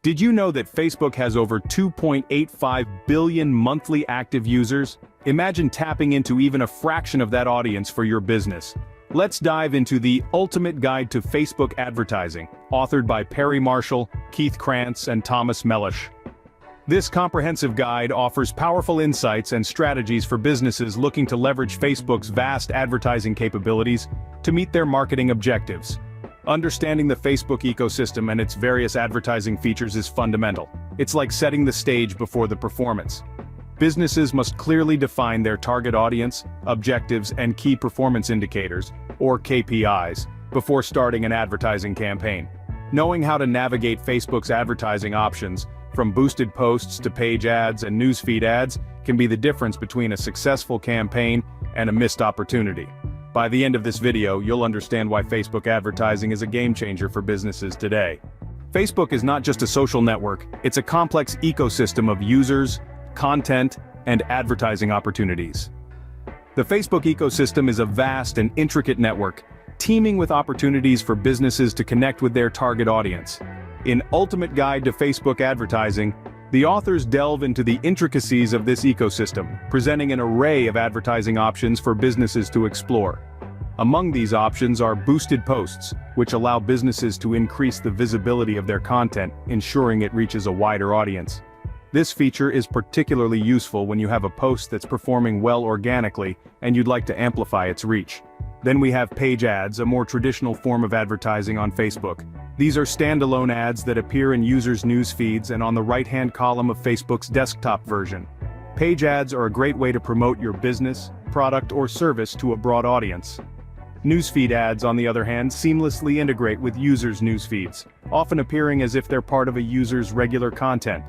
Did you know that Facebook has over 2.85 billion monthly active users? Imagine tapping into even a fraction of that audience for your business. Let's dive into the Ultimate Guide to Facebook Advertising, authored by Perry Marshall, Keith Krantz, and Thomas Mellish. This comprehensive guide offers powerful insights and strategies for businesses looking to leverage Facebook's vast advertising capabilities to meet their marketing objectives. Understanding the Facebook ecosystem and its various advertising features is fundamental. It's like setting the stage before the performance. Businesses must clearly define their target audience, objectives, and key performance indicators, or KPIs, before starting an advertising campaign. Knowing how to navigate Facebook's advertising options, from boosted posts to page ads and newsfeed ads, can be the difference between a successful campaign and a missed opportunity. By the end of this video, you'll understand why Facebook advertising is a game-changer for businesses today. Facebook is not just a social network, it's a complex ecosystem of users, content, and advertising opportunities. The Facebook ecosystem is a vast and intricate network, teeming with opportunities for businesses to connect with their target audience. In Ultimate Guide to Facebook Advertising, the authors delve into the intricacies of this ecosystem, presenting an array of advertising options for businesses to explore. Among these options are boosted posts, which allow businesses to increase the visibility of their content, ensuring it reaches a wider audience. This feature is particularly useful when you have a post that's performing well organically and you'd like to amplify its reach. Then we have page ads, a more traditional form of advertising on Facebook. These are standalone ads that appear in users' news feeds and on the right-hand column of Facebook's desktop version. Page ads are a great way to promote your business, product, or service to a broad audience. Newsfeed ads, on the other hand, seamlessly integrate with users' news feeds, often appearing as if they're part of a user's regular content.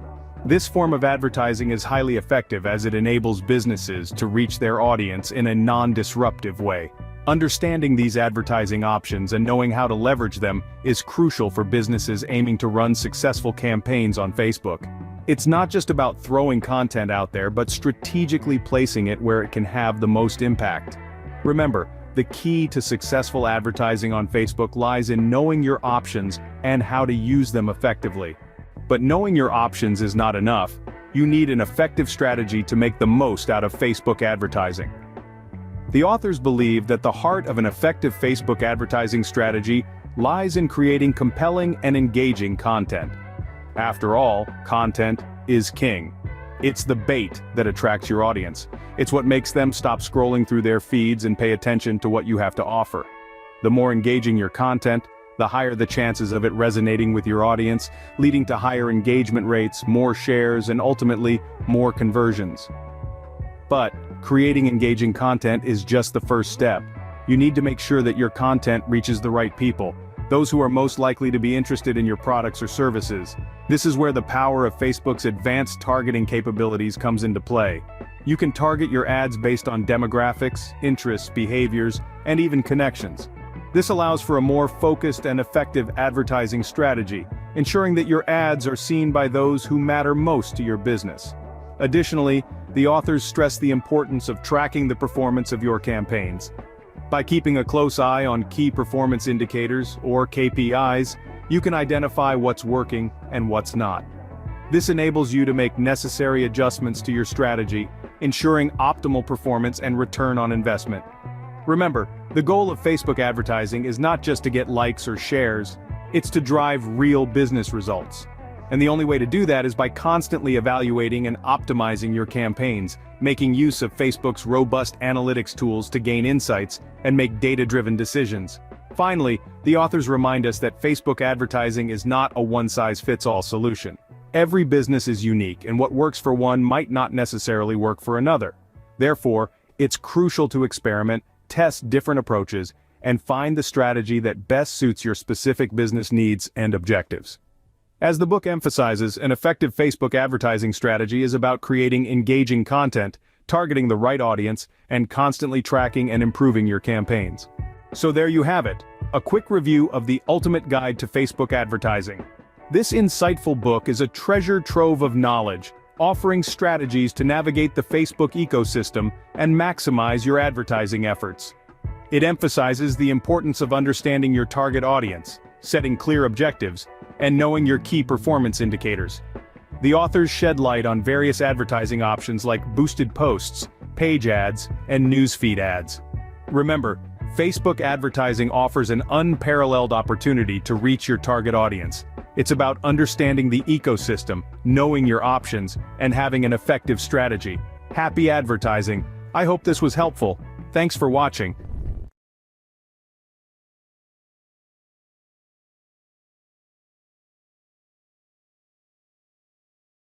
This form of advertising is highly effective as it enables businesses to reach their audience in a non-disruptive way. Understanding these advertising options and knowing how to leverage them is crucial for businesses aiming to run successful campaigns on Facebook. It's not just about throwing content out there, but strategically placing it where it can have the most impact. Remember, the key to successful advertising on Facebook lies in knowing your options and how to use them effectively. But knowing your options is not enough. You need an effective strategy to make the most out of Facebook advertising. The authors believe that the heart of an effective Facebook advertising strategy lies in creating compelling and engaging content. After all, content is king. It's the bait that attracts your audience. It's what makes them stop scrolling through their feeds and pay attention to what you have to offer. The more engaging your content, the higher the chances of it resonating with your audience, leading to higher engagement rates, more shares, and ultimately, more conversions. But creating engaging content is just the first step. You need to make sure that your content reaches the right people, those who are most likely to be interested in your products or services. This is where the power of Facebook's advanced targeting capabilities comes into play. You can target your ads based on demographics, interests, behaviors, and even connections. This allows for a more focused and effective advertising strategy, ensuring that your ads are seen by those who matter most to your business. Additionally, the authors stress the importance of tracking the performance of your campaigns. By keeping a close eye on key performance indicators, or KPIs, you can identify what's working and what's not. This enables you to make necessary adjustments to your strategy, ensuring optimal performance and return on investment. Remember, the goal of Facebook advertising is not just to get likes or shares, it's to drive real business results. And the only way to do that is by constantly evaluating and optimizing your campaigns, making use of Facebook's robust analytics tools to gain insights and make data-driven decisions. Finally, the authors remind us that Facebook advertising is not a one-size-fits-all solution. Every business is unique, and what works for one might not necessarily work for another. Therefore, it's crucial to experiment, test different approaches, and find the strategy that best suits your specific business needs and objectives. As the book emphasizes, an effective Facebook advertising strategy is about creating engaging content, targeting the right audience, and constantly tracking and improving your campaigns. So there you have it, a quick review of the Ultimate Guide to Facebook Advertising. This insightful book is a treasure trove of knowledge, offering strategies to navigate the Facebook ecosystem and maximize your advertising efforts. It emphasizes the importance of understanding your target audience, setting clear objectives, and knowing your key performance indicators. The authors shed light on various advertising options like boosted posts, page ads, and newsfeed ads. Remember, Facebook advertising offers an unparalleled opportunity to reach your target audience. It's about understanding the ecosystem, knowing your options, and having an effective strategy. Happy advertising! I hope this was helpful. Thanks for watching.